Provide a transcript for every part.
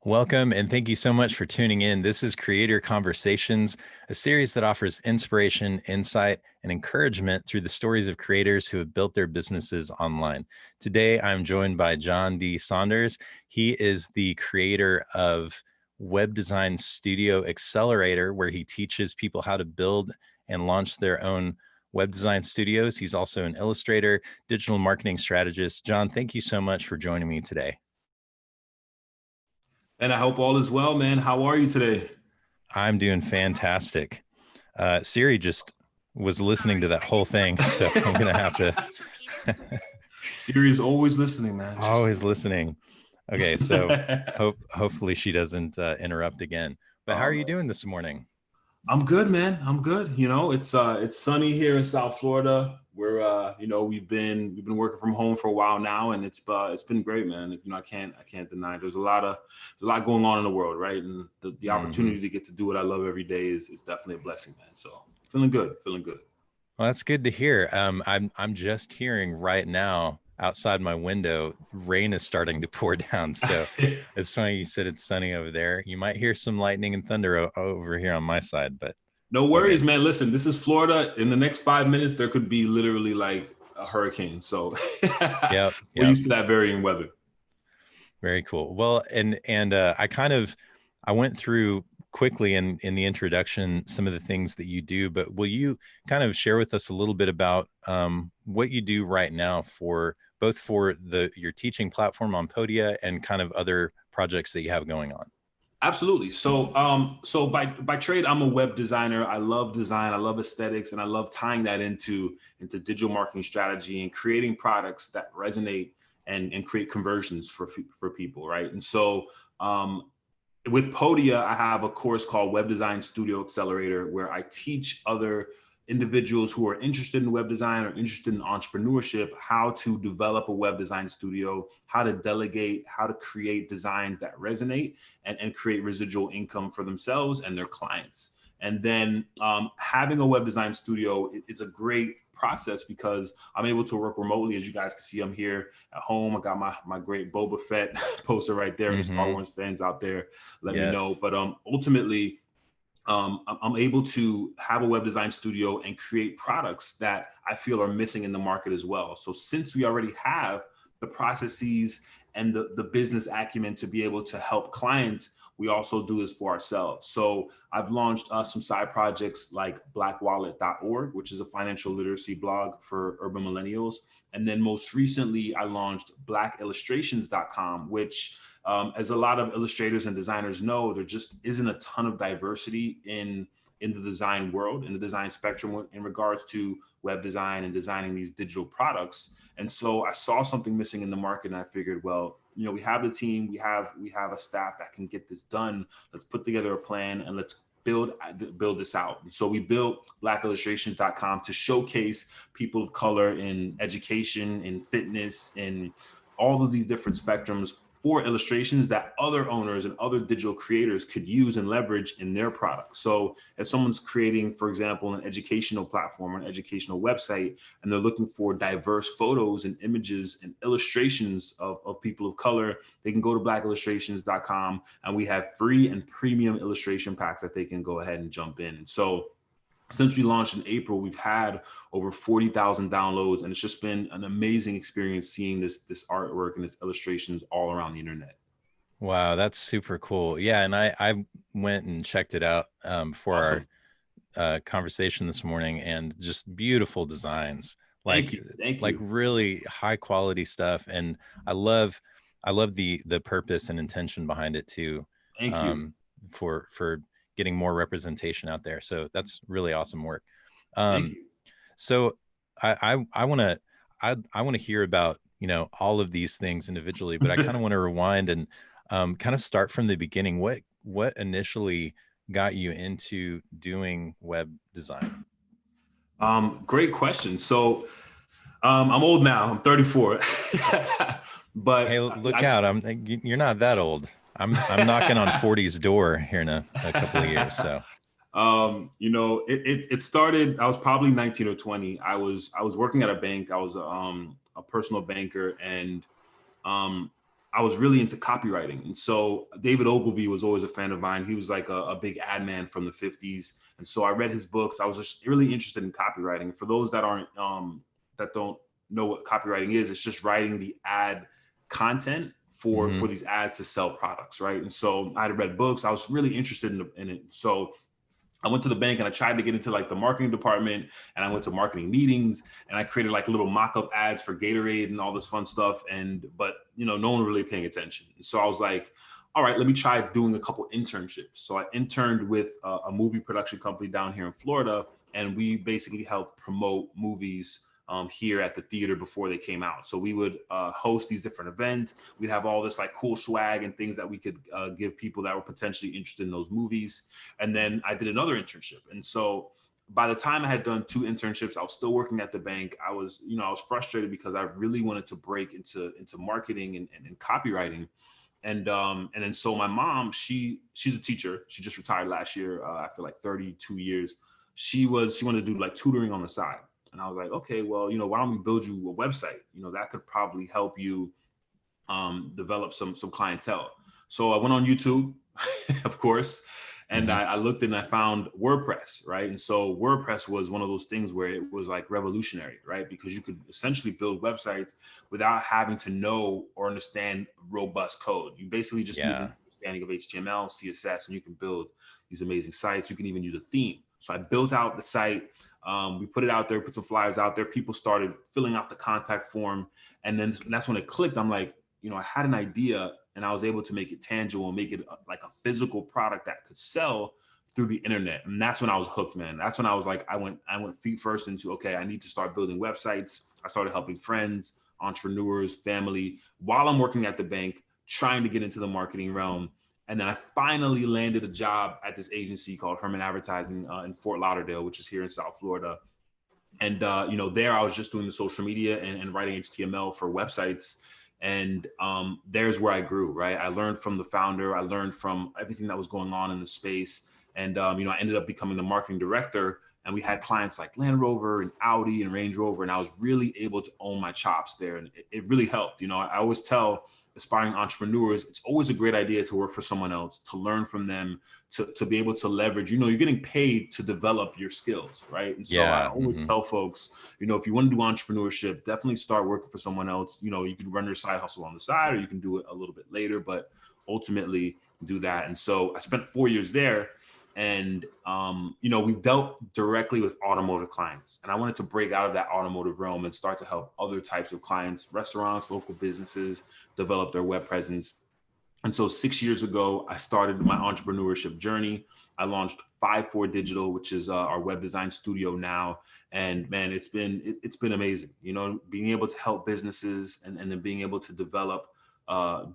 Welcome, and thank you so much for tuning in. This is Creator Conversations, a series that offers inspiration, insight, and encouragement through the stories of creators who have built their businesses online. Today, I'm joined by John D. Saunders. He is the creator of Web Design Studio Accelerator, where he teaches people how to build and launch their own web design studios. He's also an illustrator, digital marketing strategist. John, thank you so much for joining me today. And I hope all is well, man. How are you today? I'm doing fantastic. Siri just was listening to that whole thing, so I'm gonna have to. Siri is always listening, man. Always listening. Okay, so hopefully she doesn't interrupt again. But how are you doing this morning? I'm good, man. I'm good. You know, it's sunny here in South Florida. We're we've been working from home for a while now, and it's been great, man. You know, I can't deny there's a lot going on in the world, right? And the opportunity to get to do what I love every day is definitely a blessing, man. So feeling good. Well, that's good to hear. I'm just hearing right now outside my window, rain is starting to pour down. So it's funny you said it's sunny over there. You might hear some lightning and thunder over here on my side, but no worries, man. Listen, this is Florida. In the next 5 minutes, there could be literally like a hurricane. So we're used to that varying weather. Very cool. Well, and I went through quickly in the introduction some of the things that you do, but will you kind of share with us a little bit about what you do right now for both for your teaching platform on Podia and kind of other projects that you have going on? Absolutely. So by trade, I'm a web designer. I love design. I love aesthetics, and I love tying that into digital marketing strategy and creating products that resonate and create conversions for people, right? And so with Podia, I have a course called Web Design Studio Accelerator, where I teach other individuals who are interested in web design or interested in entrepreneurship how to develop a web design studio, how to delegate, how to create designs that resonate and create residual income for themselves and their clients. And then having a web design studio is a great process because I'm able to work remotely. As you guys can see, I'm here at home. I got my great Boba Fett poster right there. Any Star Wars fans out there, let me know. But ultimately, I'm able to have a web design studio and create products that I feel are missing in the market as well. So since we already have the processes and the business acumen to be able to help clients, we also do this for ourselves. So I've launched some side projects like blackwallet.org, which is a financial literacy blog for urban millennials. And then most recently, I launched blackillustrations.com, which as a lot of illustrators and designers know, there just isn't a ton of diversity in the design world, in the design spectrum in regards to web design and designing these digital products. And so I saw something missing in the market, and I figured, well, you know, we have the team, we have a staff that can get this done. Let's put together a plan and let's build this out. And so we built blackillustrations.com to showcase people of color in education, in fitness, in all of these different spectrums for illustrations that other owners and other digital creators could use and leverage in their products. So if someone's creating, for example, an educational platform or an educational website, and they're looking for diverse photos and images and illustrations of people of color, they can go to blackillustrations.com, and we have free and premium illustration packs that they can go ahead and jump in. And so since we launched in April, we've had over 40,000 downloads, and it's just been an amazing experience seeing this artwork and its illustrations all around the internet. Wow, that's super cool. Yeah, and I went and checked it out for Awesome. our conversation this morning, and just beautiful designs, like Thank like you. really high quality stuff. And I love the purpose and intention behind it too. Thank you. For getting more representation out there. So that's really awesome work. Thank you. So I want to hear about, you know, all of these things individually, but I kind of want to rewind and kind of start from the beginning. What initially got you into doing web design? Great question. So I'm old now. I'm 34. But Hey, look out! You're not that old. I'm knocking on 40's door here in a couple of years. So you know, it started, I was probably 19 or 20. I was working at a bank. I was a personal banker, and I was really into copywriting. And so David Ogilvy was always a fan of mine. He was like a big ad man from the 50s. And so I read his books. I was just really interested in copywriting. For those that aren't, that don't know what copywriting is, it's just writing the ad content for these ads to sell products, right? And so I had read books. I was really interested in it. So I went to the bank and I tried to get into like the marketing department, and I went to marketing meetings and I created like little mock-up ads for Gatorade and all this fun stuff. But no one really paying attention. So I was like, all right, let me try doing a couple internships. So I interned with a movie production company down here in Florida, and we basically helped promote movies here at the theater before they came out. So we would host these different events. We'd have all this like cool swag and things that we could give people that were potentially interested in those movies. And then I did another internship. And so by the time I had done 2 internships, I was still working at the bank. I was frustrated because I really wanted to break into marketing and copywriting. And then so my mom, she's a teacher. She just retired last year after like 32 years. She wanted to do like tutoring on the side. And I was like, okay, well, why don't we build you a website? That could probably help you develop some clientele. So I went on YouTube, of course, and I looked and I found WordPress, right? And so WordPress was one of those things where it was like revolutionary, right? Because you could essentially build websites without having to know or understand robust code. You basically just need an understanding of HTML, CSS, and you can build these amazing sites. You can even use a theme. So I built out the site. We put it out there, put some flyers out there. People started filling out the contact form. And then that's when it clicked. I'm like, I had an idea and I was able to make it tangible and make it like a physical product that could sell through the internet. And that's when I was hooked, man. That's when I was like, I went feet first into, okay, I need to start building websites. I started helping friends, entrepreneurs, family while I'm working at the bank, trying to get into the marketing realm. And then I finally landed a job at this agency called Herman Advertising in Fort Lauderdale, which is here in South Florida. And, there I was just doing the social media and writing HTML for websites. And there's where I grew, right? I learned from the founder. I learned from everything that was going on in the space. And, I ended up becoming the marketing director. And we had clients like Land Rover and Audi and Range Rover. And I was really able to own my chops there. And it really helped. I always tell aspiring entrepreneurs, it's always a great idea to work for someone else, to learn from them, to be able to leverage, you're getting paid to develop your skills, right? And so I always tell folks, if you want to do entrepreneurship, definitely start working for someone else. You can run your side hustle on the side, or you can do it a little bit later, but ultimately do that. And so I spent 4 years there. And, we dealt directly with automotive clients, and I wanted to break out of that automotive realm and start to help other types of clients, restaurants, local businesses, develop their web presence. And so 6 years ago, I started my entrepreneurship journey. I launched 54 Digital, which is our web design studio now. And man, it's been amazing, being able to help businesses and then being able to develop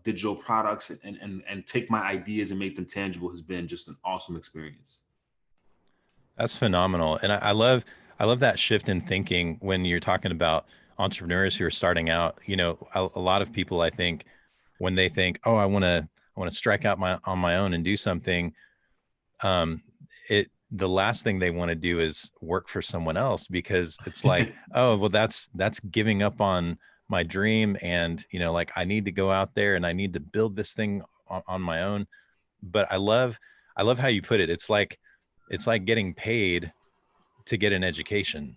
digital products and take my ideas and make them tangible has been just an awesome experience. That's phenomenal. And I love that shift in thinking when you're talking about entrepreneurs who are starting out. A lot of people, I think, when they think, oh, I want to strike out on my own and do something, the last thing they want to do is work for someone else, because it's like, oh, well, that's giving up on my dream. And, like, I need to go out there and I need to build this thing on my own. But I love how you put it. It's like getting paid to get an education,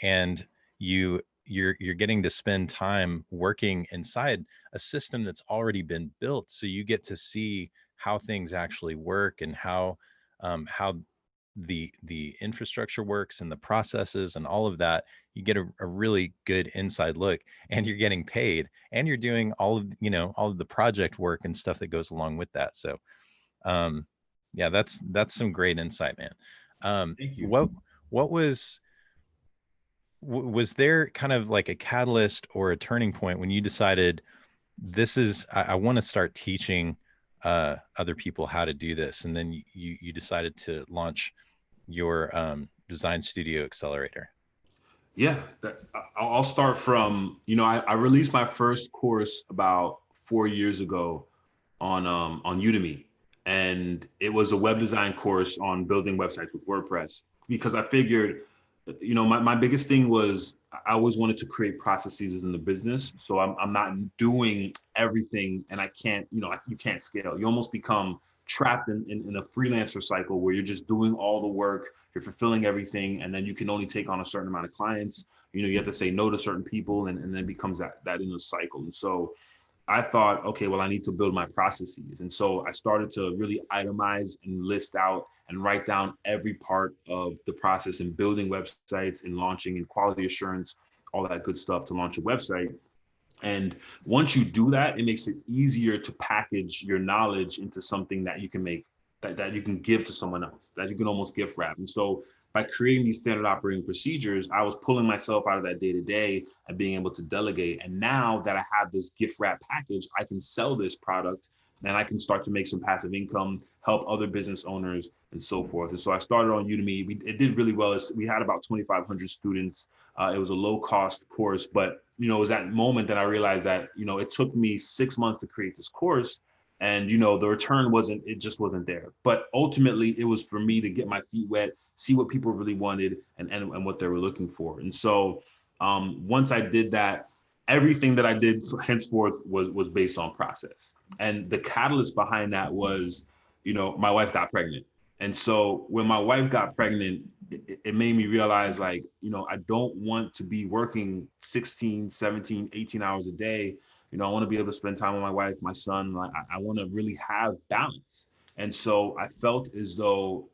and you're getting to spend time working inside a system that's already been built. So you get to see how things actually work, and how the infrastructure works and the processes and all of that. You get a really good inside look, and you're getting paid, and you're doing all of the project work and stuff that goes along with that. So yeah, that's some great insight, man. Thank you. What was there kind of like a catalyst or a turning point when you decided I want to start teaching other people how to do this, and then you decided to launch your design studio accelerator? Yeah, I'll start from, I released my first course about 4 years ago on Udemy, and it was a web design course on building websites with WordPress, because I figured my biggest thing was I always wanted to create processes within the business. So I'm not doing everything, and I can't, you can't scale. You almost become trapped in a freelancer cycle where you're just doing all the work, you're fulfilling everything, and then you can only take on a certain amount of clients. You have to say no to certain people, and then it becomes that in a cycle. And so I thought, okay, well, I need to build my processes. And so I started to really itemize and list out and write down every part of the process in building websites and launching and quality assurance, all that good stuff to launch a website. And once you do that, it makes it easier to package your knowledge into something that you can make, that you can give to someone else, that you can almost gift wrap. And so by creating these standard operating procedures, I was pulling myself out of that day to day and being able to delegate. And now that I have this gift wrap package, I can sell this product and I can start to make some passive income, help other business owners and so forth. And so I started on Udemy. It did really well. We had about 2,500 students. It was a low cost course, but it was that moment that I realized that, it took me 6 months to create this course. And, the return just wasn't there. But ultimately, it was for me to get my feet wet, see what people really wanted and what they were looking for. And so once I did that, everything that I did henceforth was based on process. And the catalyst behind that was, my wife got pregnant. And so when my wife got pregnant, it made me realize, like, I don't want to be working 16, 17, 18 hours a day. I want to be able to spend time with my wife, my son. Like, I want to really have balance. And so I felt as though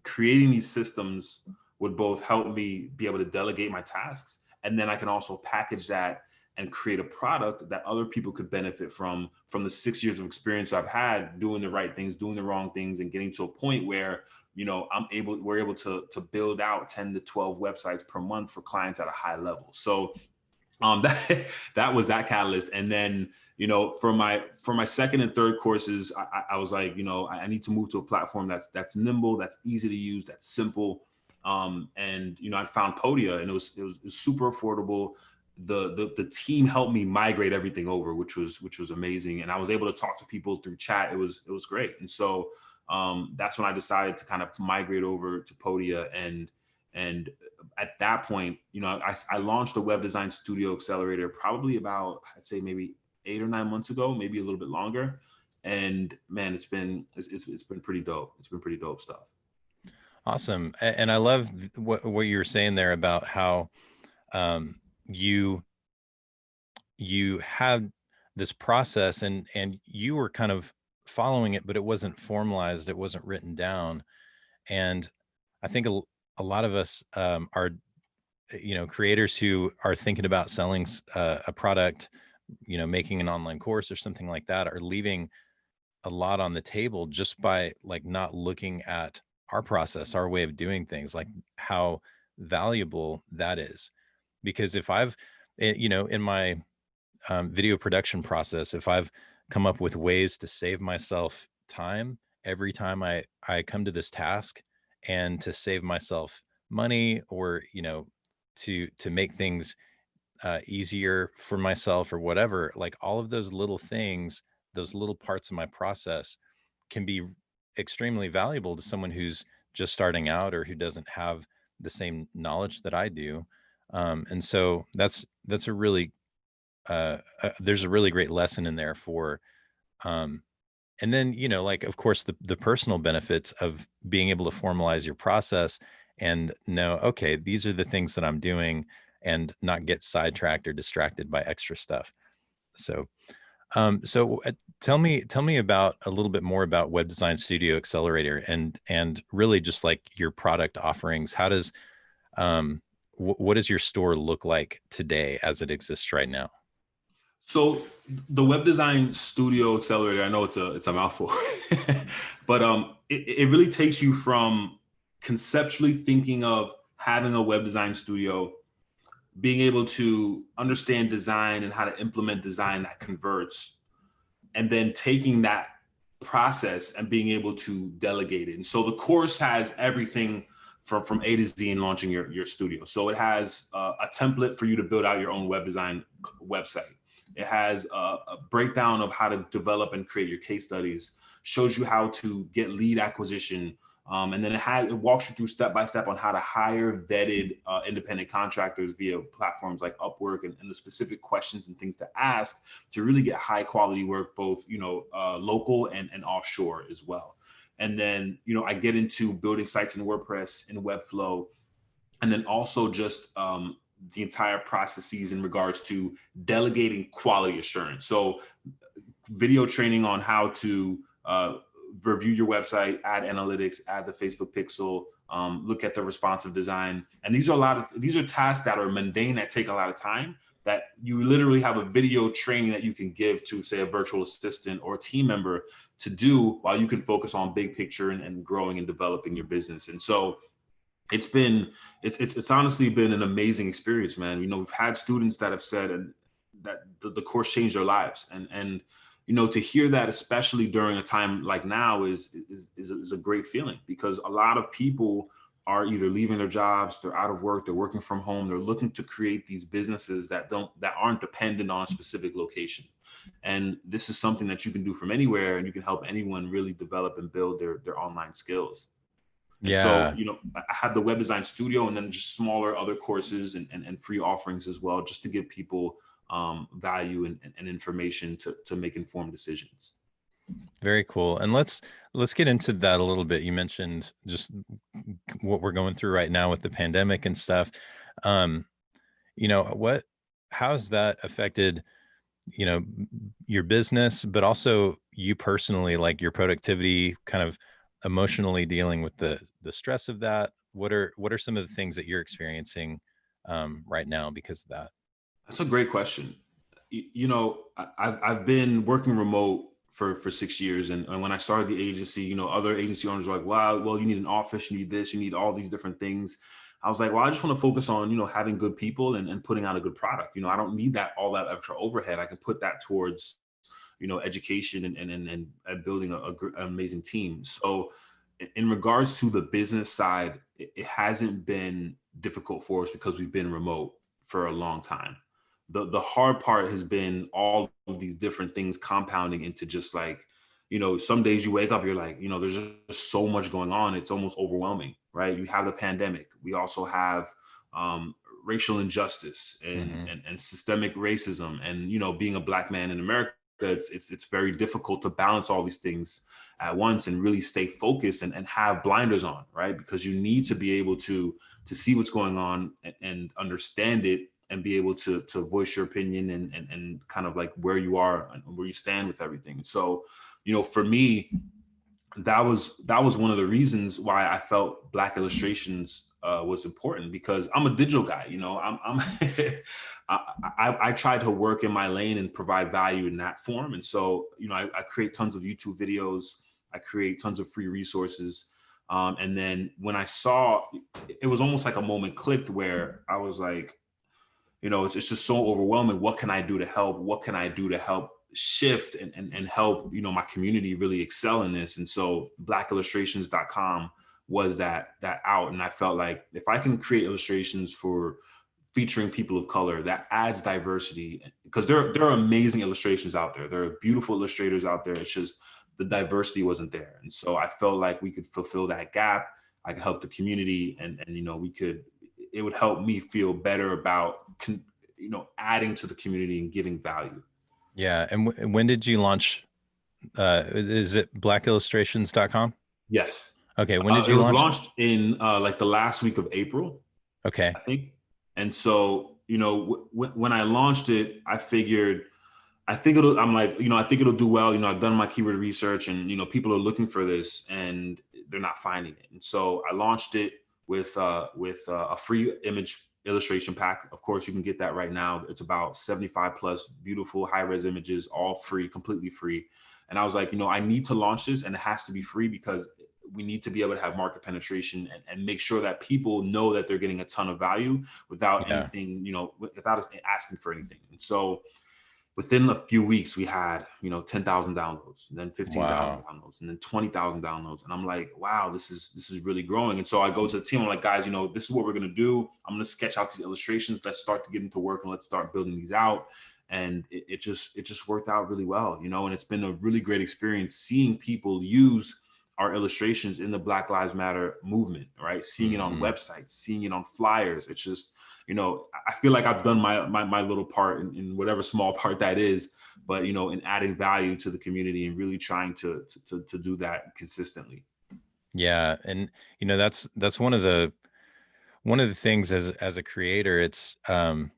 creating these systems would both help me be able to delegate my tasks, and then I can also package that and create a product that other people could benefit from the 6 years of experience I've had doing the right things, doing the wrong things, and getting to a point where we're able to build out 10 to 12 websites per month for clients at a high level. So that was that catalyst. And then for my second and third courses, I was like, I need to move to a platform that's nimble, that's easy to use, that's simple. And I found Podia, and it was super affordable. The team helped me migrate everything over, which was amazing. And I was able to talk to people through chat. It was great. And so that's when I decided to kind of migrate over to Podia. And at that point, I launched a web design studio accelerator probably about, I'd say maybe 8 or 9 months ago, maybe a little bit longer. And man, it's been pretty dope. It's been pretty dope stuff. Awesome. And I love what you were saying there about how you had this process and you were kind of following it, but it wasn't formalized. It wasn't written down. And I think a lot of us are, creators who are thinking about selling a product, making an online course or something like that, are leaving a lot on the table just by like not looking at our process, our way of doing things, like how valuable that is. Because if I've, in my video production process, if I've come up with ways to save myself time every time I come to this task, and to save myself money, or to make things easier for myself or whatever, like all of those little things, those little parts of my process can be extremely valuable to someone who's just starting out or who doesn't have the same knowledge that I do. And so that's a really there's a really great lesson in there for um, and then like, of course, the personal benefits of being able to formalize your process and know, okay, these are the things that I'm doing, and not get sidetracked or distracted by extra stuff. So tell me about a little bit more about Web Design Studio Accelerator, and really just like your product offerings. How does what does your store look like today as it exists right now? So the Web Design Studio Accelerator, I know it's a mouthful, but it really takes you from conceptually thinking of having a web design studio, being able to understand design and how to implement design that converts, and then taking that process and being able to delegate it. And so the course has everything from A to Z in launching your studio. So it has a template for you to build out your own web design website. It has a breakdown of how to develop and create your case studies, shows you how to get lead acquisition, And then it walks you through step by step on how to hire vetted independent contractors via platforms like Upwork, and the specific questions and things to ask to really get high quality work, both local and offshore as well. And then I get into building sites in WordPress and Webflow, and then also just the entire processes in regards to delegating quality assurance. So video training on how to review your website, add analytics, add the Facebook pixel, look at the responsive design. And these are tasks that are mundane, that take a lot of time, that you literally have a video training that you can give to, say, a virtual assistant or a team member to do while you can focus on big picture and growing and developing your business. And so it's honestly been an amazing experience, man. We've had students that have said that the course changed their lives, and to hear that, especially during a time like now, is a great feeling, because a lot of people are either leaving their jobs, they're out of work, they're working from home, they're looking to create these businesses that aren't dependent on a specific location. And this is something that you can do from anywhere, and you can help anyone really develop and build their online skills. And so, Yeah. I have the web design studio, and then just smaller other courses and free offerings as well, just to give people value and information to make informed decisions. Very cool. And let's get into that a little bit. You mentioned just what we're going through right now with the pandemic and stuff. Um, how's that affected, your business, but also you personally, like your productivity, kind of emotionally dealing with the stress of that? What are some of the things that you're experiencing right now because of that? That's a great question. I've been working remote for 6 years. And when I started the agency, other agency owners were like, wow, well, you need an office, you need this, you need all these different things. I was like, well, I just want to focus on, having good people and putting out a good product. I don't need all that extra overhead. I can put that towards, education and building an amazing team. So in regards to the business side, it hasn't been difficult for us because we've been remote for a long time. The hard part has been all of these different things compounding into just like, some days you wake up, you're like, there's just so much going on. It's almost overwhelming, right? You have the pandemic. We also have racial injustice Mm-hmm. and systemic racism. And, being a Black man in America, it's very difficult to balance all these things at once and really stay focused and have blinders on, right? Because you need to be able to see what's going on and understand it, and be able to voice your opinion and kind of like where you are and where you stand with everything. So, for me, that was one of the reasons why I felt Black Illustrations was important, because I'm a digital guy. I'm I try to work in my lane and provide value in that form. And so, I create tons of YouTube videos. I create tons of free resources. And then when I saw, it was almost like a moment clicked where I was like, it's just so overwhelming. What can I do to help? What can I do to help shift and help, my community really excel in this? And so blackillustrations.com was that out. And I felt like if I can create illustrations for featuring people of color, that adds diversity, because there are amazing illustrations out there. There are beautiful illustrators out there. It's just the diversity wasn't there. And so I felt like we could fulfill that gap. I could help the community, and it would help me feel better about adding to the community and giving value. Yeah. And when did you launch? Is it blackillustrations.com? Yes. Okay. When did It you was launch? launched in like the last week of April, Okay. I think. And so, when I launched it, I figured, I think it'll do well. I've done my keyword research, and, people are looking for this and they're not finding it. And so I launched it with a free image illustration pack. Of course, you can get that right now. It's about 75 plus beautiful high-res images, all free, completely free. And I was like, I need to launch this, and it has to be free, because we need to be able to have market penetration and make sure that people know that they're getting a ton of value without Yeah. anything, without us asking for anything. And so within a few weeks, we had, 10,000 downloads, and then 15,000 Wow. downloads, and then 20,000 downloads. And I'm like, wow, this is really growing. And so I go to the team, I'm like, guys, this is what we're going to do. I'm going to sketch out these illustrations. Let's start to get into work, and let's start building these out. And it just worked out really well, and it's been a really great experience seeing people use our illustrations in the Black Lives Matter movement, right? Seeing it on websites, seeing it on flyers. It's just, I feel like I've done my little part in whatever small part that is, but, in adding value to the community and really trying to do that consistently. Yeah. And, that's one of the things as a creator, it's, and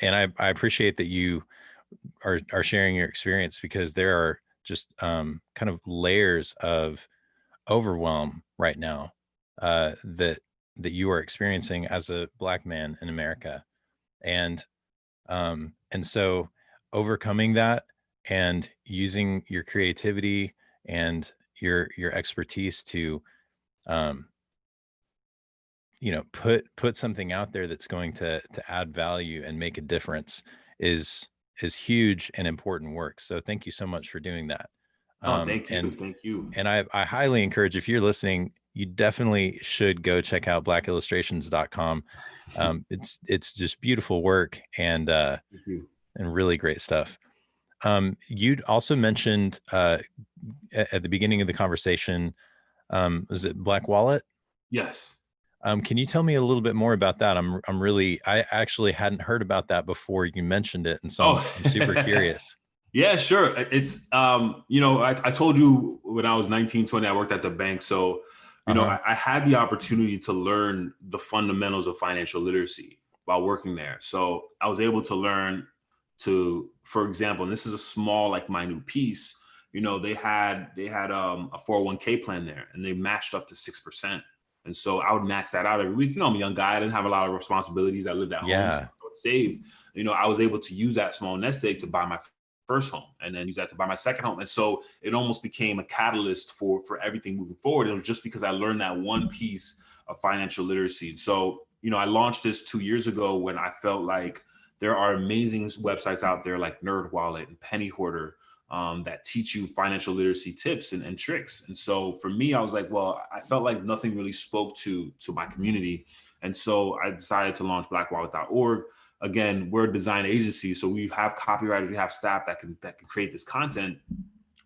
I appreciate that you are sharing your experience, because there are just kind of layers of overwhelm right now that you are experiencing as a Black man in America, and so overcoming that and using your creativity and your expertise to um, put something out there that's going to add value and make a difference is huge and important work. So thank you so much for doing that. Oh, thank you. And Thank you. I highly encourage, if you're listening, you definitely should go check out blackillustrations.com. It's just beautiful work Thank you. and really great stuff. You'd also mentioned at the beginning of the conversation, was it Black Wallet? Yes. Can you tell me a little bit more about that? I actually hadn't heard about that before you mentioned it, and so I'm super curious. Yeah, sure. It's, I told you when I was 19, 20, I worked at the bank. So, I had the opportunity to learn the fundamentals of financial literacy while working there. So I was able to learn for example, and this is a small, like minute piece, they had a 401k plan there, and they matched up to 6%. And so I would max that out every week. I'm a young guy. I didn't have a lot of responsibilities. I lived at home, so I would save. I was able to use that small nest egg to buy my first home, and then use that to buy my second home. And so it almost became a catalyst for everything moving forward. It was just because I learned that one piece of financial literacy. So, I launched this 2 years ago when I felt like there are amazing websites out there like NerdWallet and Penny Hoarder, that teach you financial literacy tips and tricks. And so for me, I was like, well, I felt like nothing really spoke to my community. And so I decided to launch blackwallet.org. Again, we're a design agency, so we have copywriters, we have staff that can create this content.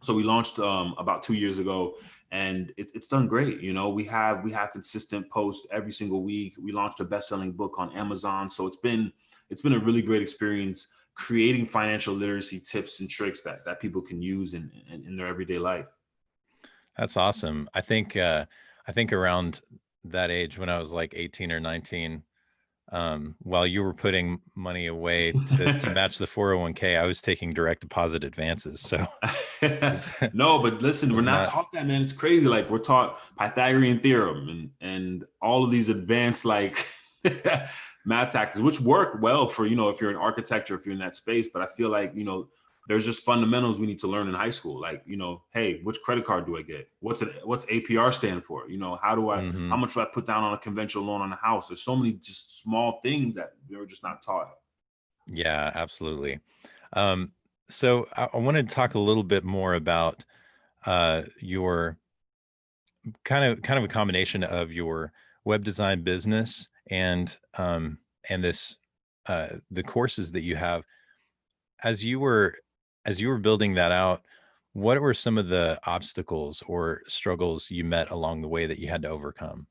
So we launched about 2 years ago, and it's done great. We have consistent posts every single week. We launched a best-selling book on Amazon. So it's been a really great experience creating financial literacy tips and tricks that people can use in their everyday life. That's awesome. I think around that age, when I was like 18 or 19, while you were putting money away to match the 401k, I was taking direct deposit advances. So no, but listen, we're not taught that, man. It's crazy. Like, we're taught Pythagorean theorem and all of these advanced like math tactics, which work well for, if you're in architecture, if you're in that space. But I feel like, there's just fundamentals we need to learn in high school. Like, hey, which credit card do I get? What's APR stand for? How much do I put down on a conventional loan on a house? There's so many just small things that they're just not taught. Yeah, absolutely. So I wanted to talk a little bit more about your kind of a combination of your web design business and this the courses that you have. As you were building that out, what were some of the obstacles or struggles you met along the way that you had to overcome?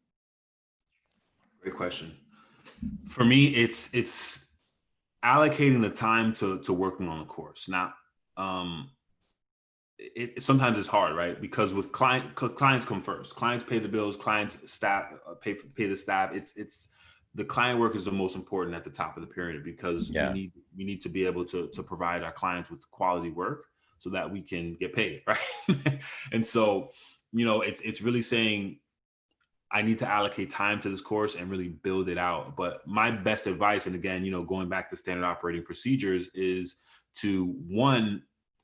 Great question. For me, it's allocating the time to working on the course. Now, it sometimes it's hard, right? Because with clients come first. Clients pay the bills. Clients staff pay the staff. It's the client work is the most important at the top of the pyramid, because we need to be able to provide our clients with quality work so that we can get paid, right? And so, it's really saying, I need to allocate time to this course and really build it out. But my best advice, and again, going back to standard operating procedures, is to, one,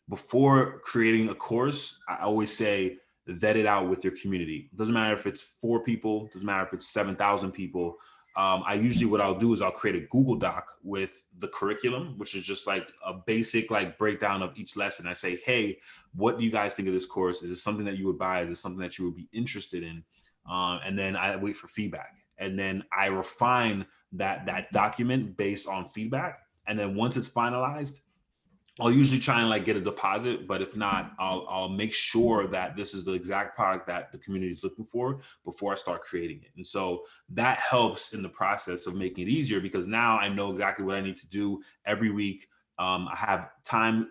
before creating a course, I always say, vet it out with your community. It doesn't matter if it's 4 people, doesn't matter if it's 7,000 people. What I'll do is I'll create a Google Doc with the curriculum, which is just like a basic like breakdown of each lesson. I say, hey, what do you guys think of this course? Is this something that you would buy? Is this something that you would be interested in? And then I wait for feedback, and then I refine that document based on feedback. And then once it's finalized, I'll usually try and like get a deposit, but if not, I'll make sure that this is the exact product that the community is looking for before I start creating it. And so that helps in the process of making it easier, because now I know exactly what I need to do every week. I have time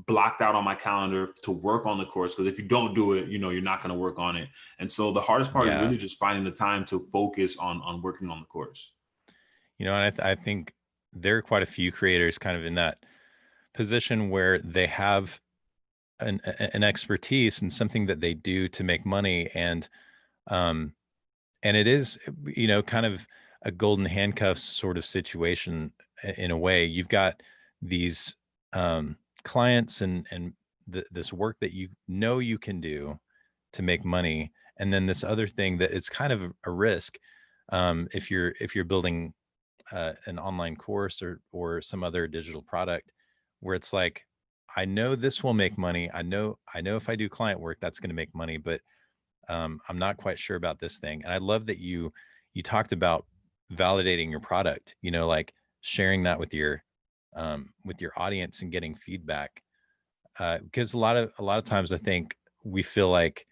blocked out on my calendar to work on the course, because if you don't do it, you're not going to work on it. And so the hardest part is Yeah. really just finding the time to focus on working on the course. And I think there are quite a few creators kind of in that position where they have an expertise and something that they do to make money. Um, and it is, kind of a golden handcuffs sort of situation in a way. You've got these clients and this work that you can do to make money, and then this other thing that it's kind of a risk if you're building an online course or some other digital product, where it's like, I know this will make money. I know if I do client work, that's going to make money, but I'm not quite sure about this thing. And I love that you talked about validating your product, like sharing that with your audience and getting feedback. Because a lot of times I think we feel like,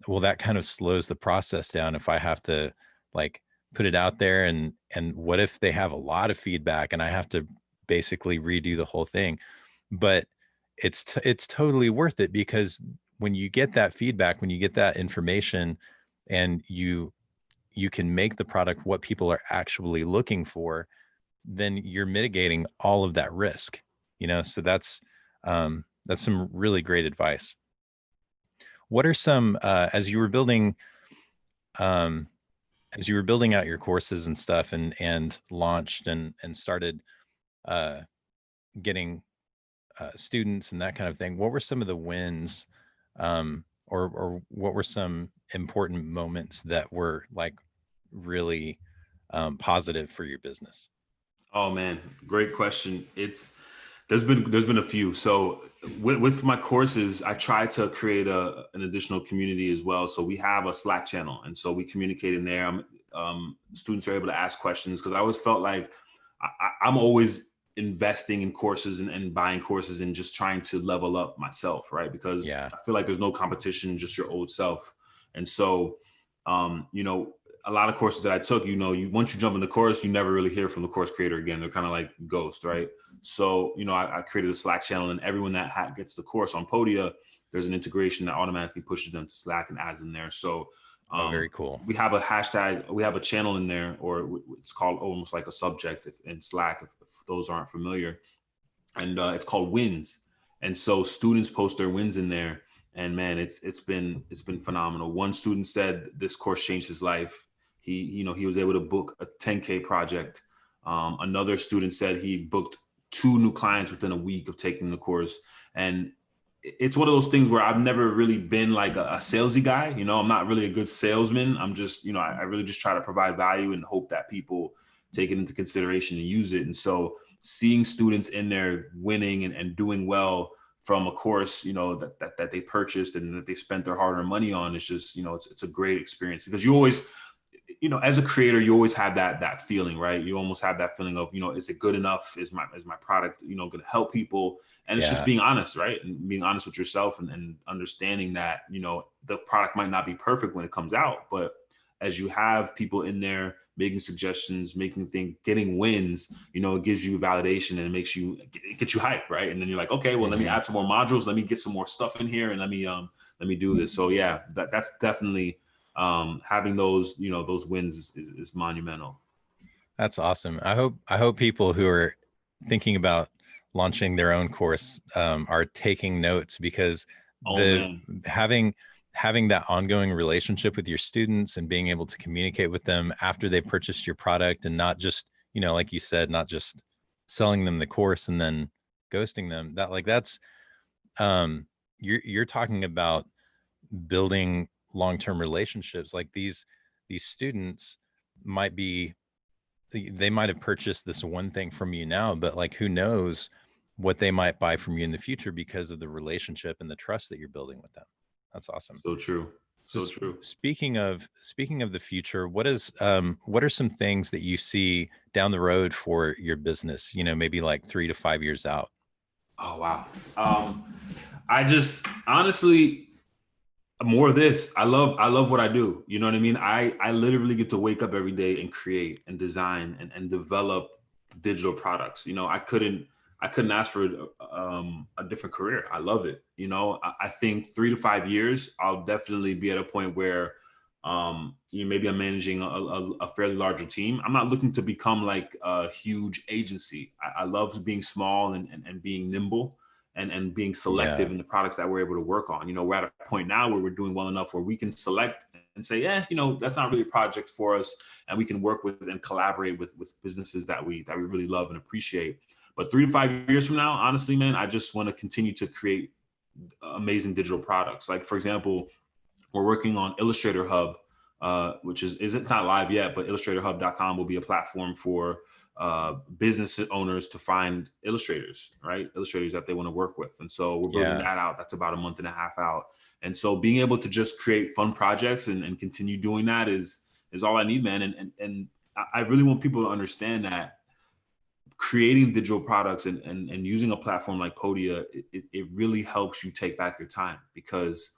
well, that kind of slows the process down if I have to like put it out there, and what if they have a lot of feedback and I have to basically redo the whole thing. But it's totally worth it, because when you get that feedback, when you get that information, and you can make the product what people are actually looking for, then you're mitigating all of that risk. So that's some really great advice. What are some um as you were building out your courses and stuff, and launched and started uh getting students and that kind of thing, what were some of the wins, or what were some important moments that were like really positive for your business? Oh man, great question. There's been a few. So with my courses, I try to create an additional community as well. So we have a Slack channel, and so we communicate in there. Students are able to ask questions, because I always felt like I'm always investing in courses and buying courses and just trying to level up myself, right? Because Yeah. I feel like there's no competition, just your old self. And so, you know, a lot of courses that I took, once you jump in the course, you never really hear from the course creator again. They're kind of like ghost, right? So, I created a Slack channel, and everyone that gets the course on Podia, there's an integration that automatically pushes them to Slack and adds in there. So Oh, very cool. we have a hashtag, we have a channel in there, or it's called almost like a subject in Slack, if those aren't familiar. And it's called Wins. And so students post their wins in there, and man, it's been phenomenal. One student said this course changed his life. He was able to book a 10K project. Another student said he booked 2 new clients within a week of taking the course. And it's one of those things where I've never really been like a salesy guy. I'm not really a good salesman. I'm just, I really just try to provide value and hope that people take it into consideration and use it. And so seeing students in there winning and doing well from a course, that they purchased and that they spent their hard-earned money on, is just, it's a great experience, because you always, as a creator, you always have that feeling, right? You almost have that feeling of, is it good enough? Is my product, going to help people? And it's just Yeah. being honest, right? And being honest with yourself, and understanding that, the product might not be perfect when it comes out, but as you have people in there making suggestions, making things, getting wins, it gives you validation, and it gets you hyped, right? And then you're like, okay, well, let me Mhm. add some more modules, let me get some more stuff in here, and let me do this. So yeah, that's definitely, having those wins is monumental. That's awesome. I hope people who are thinking about launching their own course are taking notes, because Oh the man. having that ongoing relationship with your students and being able to communicate with them after they purchased your product, and not just, like you said, not just selling them the course and then ghosting them, that's um you're talking about building long-term relationships. Like these students might be, they might have purchased this one thing from you now, but like, who knows what they might buy from you in the future, because of the relationship and the trust that you're building with them. That's awesome. So true. So So true. speaking of the future, what are some things that you see down the road for your business, maybe like 3 to 5 years out? Oh wow. I just honestly more of this. I love what I do. You know what I mean? I literally get to wake up every day and create and design and develop digital products. You know, I couldn't ask for a different career. I love it. You know, I think 3 to 5 years, I'll definitely be at a point where maybe I'm managing a fairly larger team. I'm not looking to become like a huge agency. I love being small and being nimble and being Yeah. selective in the products that we're able to work on. You know, we're at a point now where we're doing well enough where we can select and say, yeah, you know, that's not really a project for us, and we can work with and collaborate with businesses that we really love and appreciate. But 3 to 5 years from now, honestly, man, I just want to continue to create amazing digital products. Like for example, we're working on Illustrator Hub, which isn't not live yet, but illustratorhub.com will be a platform for business owners to find illustrators, right? Illustrators that they want to work with. And so we're building Yeah. that out. That's about a month and a half out. And so being able to just create fun projects and continue doing that is all I need, man. And I really want people to understand that creating digital products and using a platform like Podia, it really helps you take back your time. Because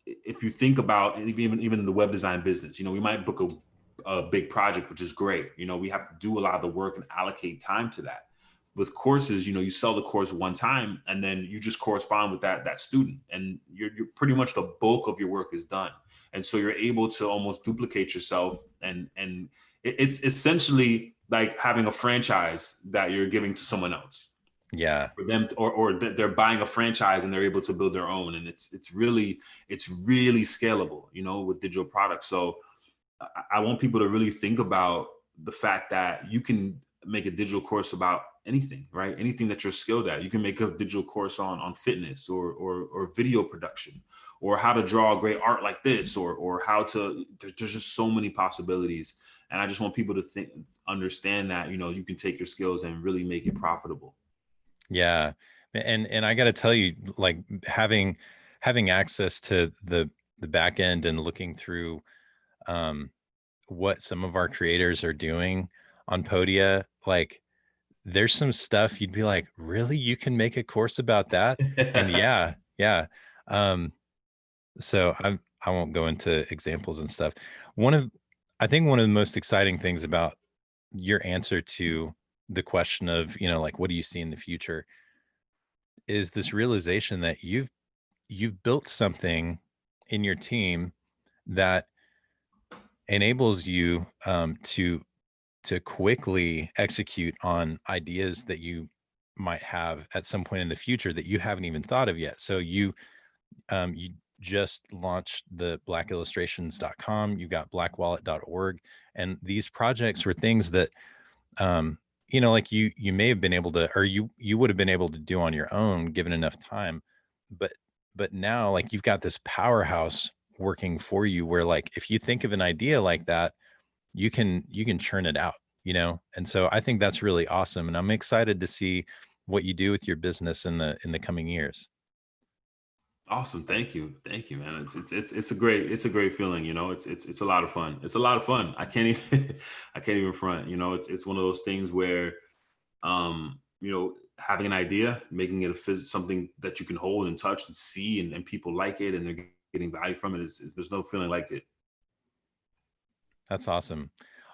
if you think about even in the web design business, you know, we might book a big project, which is great. You know, we have to do a lot of the work and allocate time to that. With courses, you know, you sell the course one time and then you just correspond with that student, and you're pretty much the bulk of your work is done. And so you're able to almost duplicate yourself, and it's essentially like having a franchise that you're giving to someone else Yeah. for them or they're buying a franchise and they're able to build their own. And it's really scalable, you know, with digital products. So I want people to really think about the fact that you can make a digital course about anything, right? Anything that you're skilled at. You can make a digital course on fitness or video production, or how to draw great art like this, or how to. There's just so many possibilities, and I just want people to understand that, you know, you can take your skills and really make it profitable. Yeah. And I got to tell you, like having access to the back end and looking through um what some of our creators are doing on Podia, like there's some stuff you'd be like, really? You can make a course about that? And yeah, yeah. Um, so I won't go into examples and stuff. One of I think one of the most exciting things about your answer to the question of, you know, like what do you see in the future is this realization that you've built something in your team that enables you to quickly execute on ideas that you might have at some point in the future that you haven't even thought of yet. So you just launched the blackillustrations.com, you got blackwallet.org, and these projects were things that you know, like you may have been able to, or you would have been able to do on your own given enough time. But now like you've got this powerhouse working for you where like if you think of an idea like that, you can churn it out, you know? And so I think that's really awesome. And I'm excited to see what you do with your business in the coming years. Awesome. Thank you, man. It's a great feeling. You know, it's a lot of fun. It's a lot of fun. I can't even I can't even front. You know, it's one of those things where you know, having an idea, making it something that you can hold and touch and see, and people like it and they're getting value from it. There's no feeling like it. That's awesome.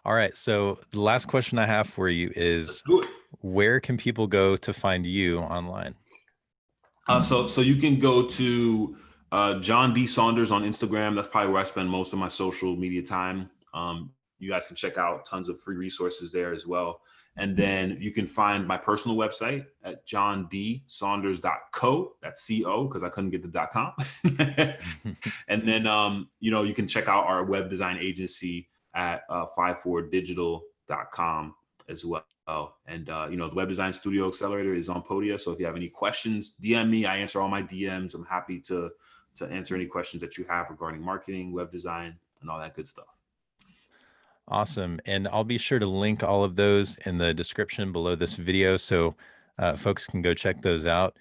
All right. So the last question I have for you Let's is do it. where can people go to find you online? So you can go to John D. Saunders on Instagram. That's probably where I spend most of my social media time. You guys can check out tons of free resources there as well. And then you can find my personal website at johnDSaunders.co. That's CO because I couldn't get the .com. And then you know, you can check out our web design agency at 54digital.com as well. And you know, the Web Design Studio Accelerator is on Podia. So if you have any questions, DM me. I answer all my DMs. I'm happy to answer any questions that you have regarding marketing, web design, and all that good stuff. Awesome. And I'll be sure to link all of those in the description below this video so folks can go check those out.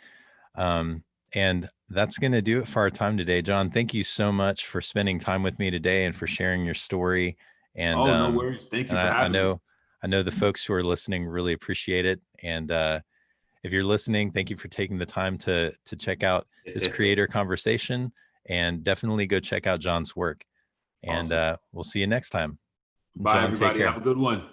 And that's going to do it for our time today. John, thank you so much for spending time with me today and for sharing your story. And Oh, no worries. Thank you for I having me. know the folks who are listening really appreciate it. And if you're listening, thank you for taking the time to check out this creator conversation, and definitely go check out John's work. And Awesome. we'll see you next time. Bye, John, take everybody. care. Have a good one.